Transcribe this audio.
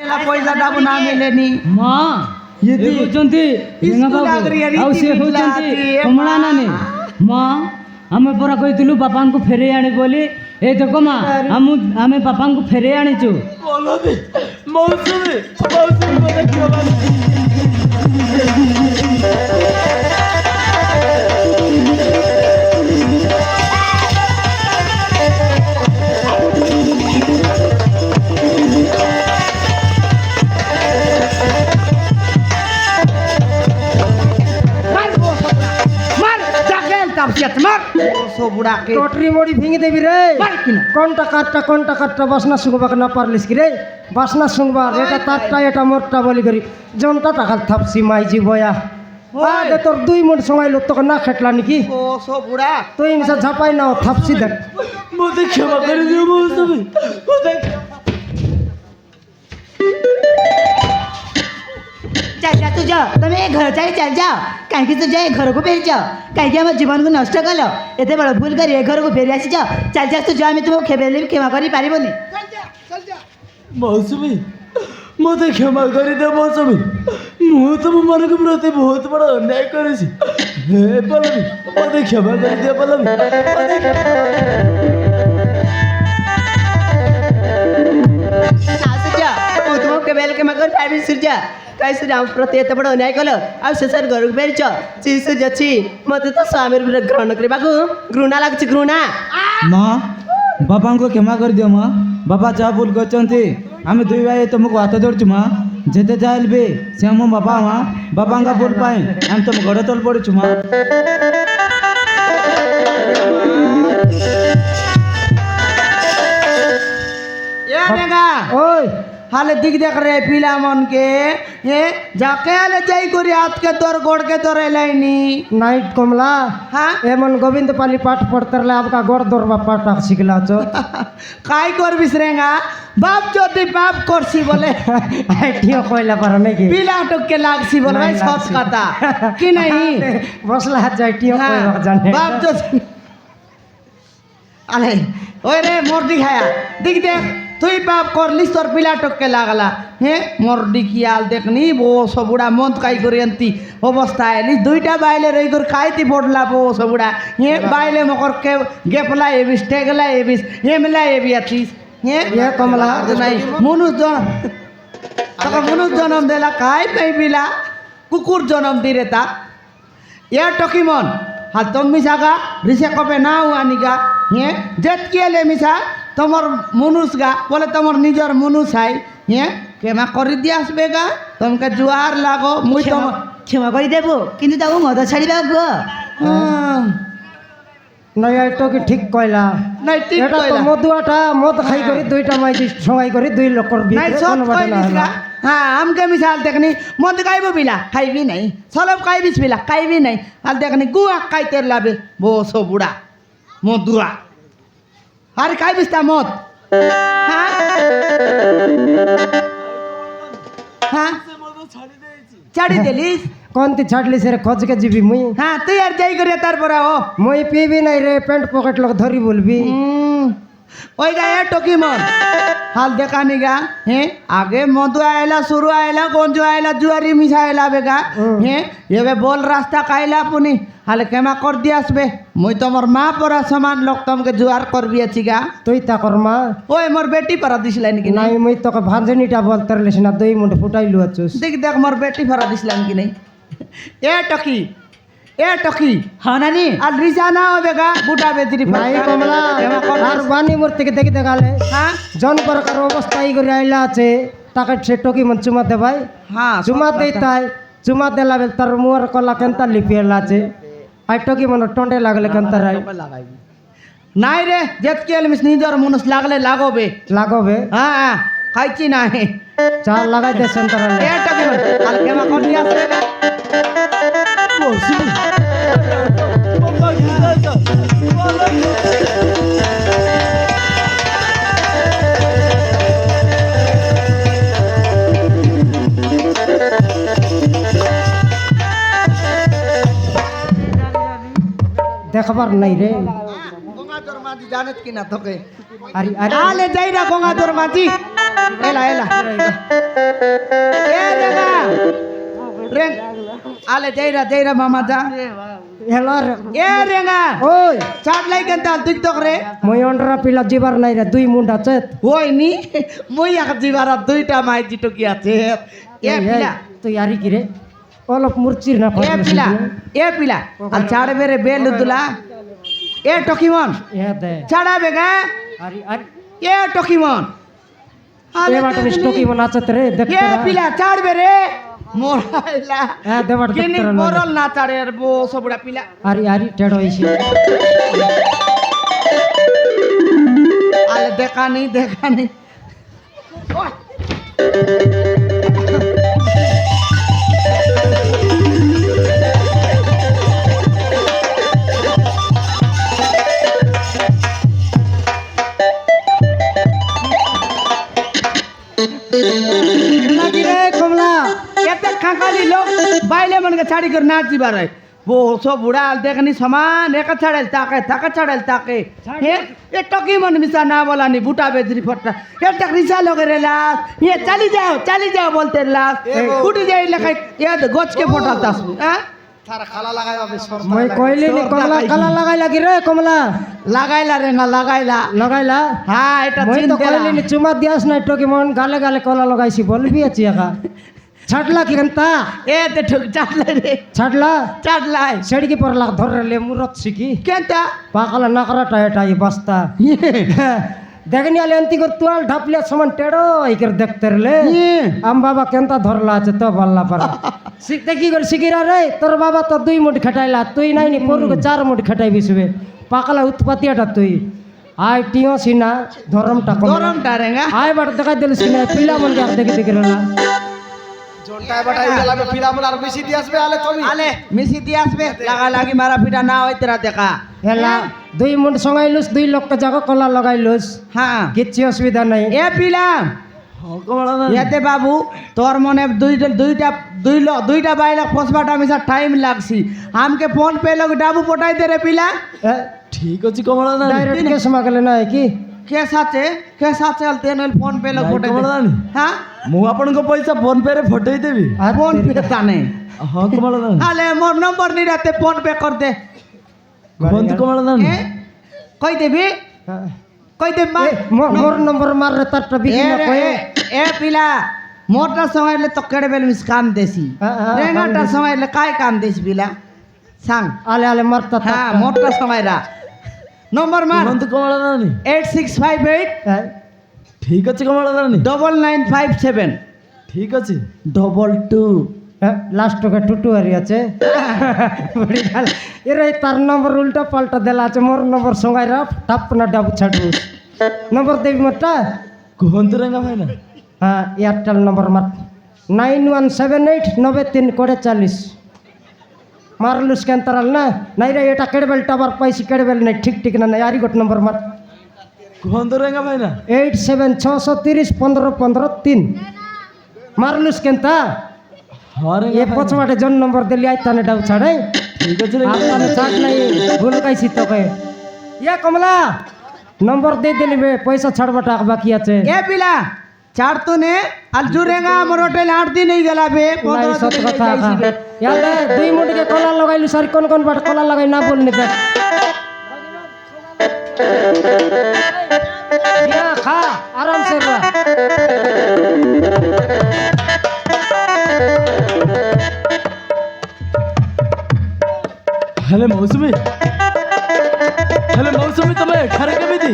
একলা পয়সাটা না মিলেনি মা ये ଏ ହଉଛନ୍ତି ସ୍କୁଲ ଆଗରେ ଏଠି ଆଉ ସେ ପିଲା ହଉଛନ୍ତି ଅଛି, କମଳା ନାନୀ ମା ଆମେ ପରା କହିଥିଲୁ ବାପାଙ୍କୁ ଫେରେଇ ଆଣି ବୋଲି ଏଇ ଦେଖ ମା ଆମେ ବାପାଙ୍କୁ ଫେରେଇ ଆଣିଛୁ बोलोबे मौसमी को देखियो टोटरी मोड़ी भींग देवी रे कोनटा काटटा बासना सुंगबा ना पारलिस कि रे बासना सुंगबा एटा तारटा एटा मोरटा बोली करी जनता टाका थापसी माइजी बया आगे तोर दुई मिनट समय लो तो ना खेटला निकी ओ सो बुढ़ा तो इनसे झपाई ना थापसी देख मुझे क्षमा कर दियो मौसमी मुझे चल जा तू जा तुम ए घर चाहे चल जाओ कहीं तू जाए घर को फेर जाओ कहीं हम जीवन को नष्ट कल एत बड़ भूल कर ए घर को फेरी आसी जाओ चल जा तू जा आम तुमको खेबेले क्षमा कर पारिबनी मौसमी मत क्षमा कर दे मौसमी मु तुम मन के प्रति बहुत बड़ा अन्याय करेছি हे पल्लवी मत क्षमा कर दे पल्लवी जा तुमको खेबेले क्षमा कर पारिबनी सुरजा कहीं से राम प्रति एत बड़ अन्याय कल आ शेषर घर को फेर चीसु जछि मत तो स्वामी ग्रहण करने को घृणा लगुच घृणा माँ बापाଙ୍କୁ କ୍ଷମା କରିଦିଅ ମା ବାପା ଯାହା ଭୁଲ କରିଛନ୍ତି ଆମେ ଦୁଇ ଭାଇ ତୁମକୁ ହାତ ଧରୁଛୁ ମା ଯେତେ ଯାହା ହେଲେ ବି ସେ ଆମ ବାପା ମା ବାପାଙ୍କ ଭୁଲ ପାଇଁ ଆମେ ତୁମ ଗୋଡ଼ ତଳେ ପଡ଼ୁଛୁ ମା ये नेगा ओए हाले दिख देख रहे पीला मन के ये जाके हाले जाई करी हाथ के तोर गोड़ के तोर लाइनी नाइट कमला हाँ एमन गोविंद पाली पाठ पढ़तरले आपका गोड़ दोरबा पाठ सिखला छ काय कर बिसरेगा बाप जो दी बाप करसी बोले आइटियो कोइला पर नहीं की पीला टक के लागसी बोले भाई सच कथा कि नहीं बसला जाइटियो कोइला जाने बाप जो अरे ओए रे मोर दिखाया दिख देख তুই বাপ করলিস তোর পিলা টককে লাগলা হ্যাঁ মোর ডিকিয়াল দেখনি বো সবুড়া মন কাই করে আনতি অবস্থা এলিস দুইটা বাইলে রই করে খাইতি পড়লা বো সবুড়া হ্যাঁ বাইলে মকর কে গেপলা এবিস টেগলা এবিস হেমলা এবি আছিস হ্যাঁ ये कमला নাই মনুষ জনম তোকে মনুষ জনম দেলা খাই পাই পিলা কুকুর জনম দিরে তা এ টকি মন হাল তুমি জাগা রিসে কবে নাও আনিগা হ্যাঁ জেত কিয়েলে মিশা তোমার মনুষ গা বলে তোমার নিজের মনুষ হাই হ্যাঁ ক্ষমা করে দিয়ে আসবে গা তোমাকে জুয়ার লাগো মুই তোমার क्षमा कर देव किंतु ताको मद छाड़ा गो नहीं आइटो की ठीक कहला নাই ঠিক এটা তো কইলা মদুয়াটা মদ খাই করে দুইটা মাইজি সবাই করে দুই লোকর নাই বিয়ে সব কইলিস গা হ্যাঁ আমকে মিশাল দেখনি মদ খাইবো বিলা খাইবি নাই সলব খাইবিস বিলা খাইবি নাই আর দেখনি গুয়া খাইতে লাবে বো সবুড়া মদুয়া আর খাইবিস তা মদ হ্যাঁ হ্যাঁ ছাড়ি দিলিস কোনটি ছাড়লি সে খোঁজ কে যাবি মুই হ্যাঁ তুই আর যাই করে তারপরে ও মুই পিবি নাই রে প্যান্ট পকেট লোক ধরি বলবি ওই গায়ে টকি মন হাল দেখা নিগা হ্যাঁ আগে মধু আয়লা শুরু আয়লা গঞ্জু আয়লা জুয়ারি মিশা আয়লা বেগা হ্যাঁ এবে বল রাস্তা কাইলা পুনি হালে ক্ষমা কর দিয়ে আসবে মুই তোমার মা পরা সমান লোক তোমাকে জুয়ার করবি আছি গা তুই তা করমা ওই মোর বেটি পরা দিছিলেন কি নাই মুই তোকে ভাঞ্জনিটা বলতে রলিস না দুই মুন্ড ফুটাইলু আছুস দেখ দেখ মোর বেটি পরা দিছিলেন কি নাই এ টকি हाँ नानी আর রিজা না হবে গা বুটা বেদরি নাই কমলা আর বানি মোর থেকে দেখি দেখালে হ্যাঁ জন প্রকার অবস্থা এই করে আইলা আছে তাকে সে টকি মন চুমা দে ভাই হ্যাঁ চুমা দেই তাই চুমা দেলা বেল তার মুয়ার কলা কেনতা লিপিয়েলা আছে আই টকি মন টন্ডে লাগলে কেনতা রাই নাই রে যেতকে এলমিস নিজের মনুষ লাগলে লাগবে লাগবে হ্যাঁ হ্যাঁ খাইছি নাই চার লাগাই দে সেন্টার এটা কি কাল কেমা কোন দিয়া আছে দেখবার নাই রে গঙ্গাধর মাঝি জানেত কিনা তোকে আরে আরে আলে যাই না গঙ্গাধর মাঝি এলা এলা আলে দেইরা মামা যা হেলার এ রেঙা ওই চাট লাই কেন তাল তুই তো রে মই অন্ডরা পিলা জিবার নাই রে দুই মুন্ড আছে ওই নি মই এক জিবার দুইটা মাই জিটো কি আছে এ পিলা তুই আরি কি রে অলপ মুরচির না এ পিলা আর চাড় বেরে বেলুদুলা এ টকিমন এ দে চাড়া বেগা আরি আরি এ টকিমন এ বাটা মিষ্টি কি মন আছে রে দেখ এ পিলা চাড় বেরে মোরাইলা এ দে বাটা দেখ কিনি মরল না চাড়ে আর বো সবড়া পিলা আরি আরি টেড় হইছে আলে দেখানি ওই নাকি রে কমলা এতে খাঁকালি লোক বাইলে মনকে ছাড়ি করে নাচ দিবার হয় वो सो बुढ़ा देखनी समान एक छड़ेल ताके हे ये टकी मन मिसा ना बोला नहीं बूटा बेचरी फटना ये तक रिसा लोग रे लास ये चली जाओ बोलते लास उठी जाए लखाई ये गोच के फोटा दस हां মই কইলি নি কমলা কালা লাগাই লাগি রে কমলা লাগাইলা রেঙ্গা লাগাইলা হ্যাঁ এটা মই চিন তো কইলি নি চুমা দিয়াস না টকি মন গালে গালে কলা লাগাইছি বলবি আছে একা ছাড়লা কি কেনতা এ তে ঠুক চাটলে রে ছাড়লা চাটলাই সেড়কি পড়লা ধরে লে মুরত শিখি কেনটা পাকালা নাকরাটা এটা এই বস্তা দেখনি আলে অন্তি কর তুয়াল ঢাপলে সমান টেড়ো ইকর দেখতে রে আম বাবা কেনতা ধরলা আছে তো বললা পারা শিখতে কি করে শিখিরা রে তোর বাবা তো 2 মুঠ খাটাইলা তুই নাই নি পরুকে 4 মুঠ খাটাই বিসবে পাকালা উৎপাতিয়াটা তুই আই টিও সিনা ধরমটা কম গরমটা রেঙ্গা আই বাট দেখাই দিল সিনা পিলা মন কে দেখি দেখি রেলা আলে মিশি দিয়ে আসবে লাগি মারা পিটা না হয় তেরা দেখা হেলা 2 মুঠ সঙ্গাইলুস 2 লক্ষ জায়গা কলা লাগাইলুস হ্যাঁ কিচ্ছু অসুবিধা নাই এ পিলাম এতে বাবু তোর মনে দুইটা বাইলা পচবাটা মিশা টাইম লাগছি আমকে ফোন পে লোক ডাবু পটাই দে রে পিলা ঠিক আছে কমলা না ডাইরেক্ট কেস মাগলে না কি কেস আছে আলতে নইল ফোন পে লোক পটাই কমলা দে না হ্যাঁ ମୁଁ ଆପଣଙ୍କ ପଇସା ଫୋନ ପେ ରେ ଫଟେଇ ଦେବି আর ফোন পে তানে ହଁ କମଳ ଦାନ আলে মোর নম্বর নি রাতে ফোন পে কর দে କୁହନ୍ତୁ କମଳ ଦାନ এ কই দেবি কই দে মা মোর নম্বর মার রে তারটা বিকি না কয়ে এ পিলা মোটা সময় তো কেড়ে বেল মিস কাম দেছি রেঙ্গাটা সময় কাই কাম দেছি পিলা সাং আলে আলে মারতা হ্যাঁ মোটা সময় রা নম্বর মার କୁହନ୍ତୁ କମଳ ଦାନ 8658 ଠିକ ଅଛି କମଳ ଦାନ 9957 ଠିକ ଅଛି 22 লাস্ট কে টুটু হারি আছে বড়ি গাল এরে তার নম্বর উল্টা পাল্টা দেলা আছে মোর নম্বর সঙ্গাইরা টাপ না ডাবু ছাড়ু নম্বর দেবি মোরটা କୁହନ୍ତୁ ରେଙ୍ଗା ଭାଇନା হ্যাঁ এয়ারটেল নম্বর মার 917893 মারলুস কেন তারাল না নাই রে এটা কেড়বেল টাবার পাইছি কেড়বেল নাই ঠিক না নাই আরি গোট নম্বর মার କୁହନ୍ତୁ ରେଙ୍ଗା ଭାଇନା 87631515 মারলুস কেন তা ହଁ এ ରେଙ୍ଗା পছবাটে জন নম্বর দিলি আই তানে ডাউ ছাড়ে ଠିକ ଅଛି ରେଙ୍ଗା আপনার চাট নাই ভুল গাইছি তোকে ইয়া কমলা নম্বর দিয়ে দিলি বে পয়সা ছাড়বাটা বাকি আছে এ পিলা চার তো নে আর জুরেঙ্গা আমার হোটেল 8 দিন হই গেলা বে নাই 15 সত দিন কথা যাইছি বে। ইয়াদে 2 মুটকে কলা লাগাইলু সারি কোন কোন বাট কলা লাগাই না বলনি দেখ ইয়া খা আরাম সে রা ହେଲେ ମୌସୁମୀ ତମେ ଏଠାରେ କେମିତି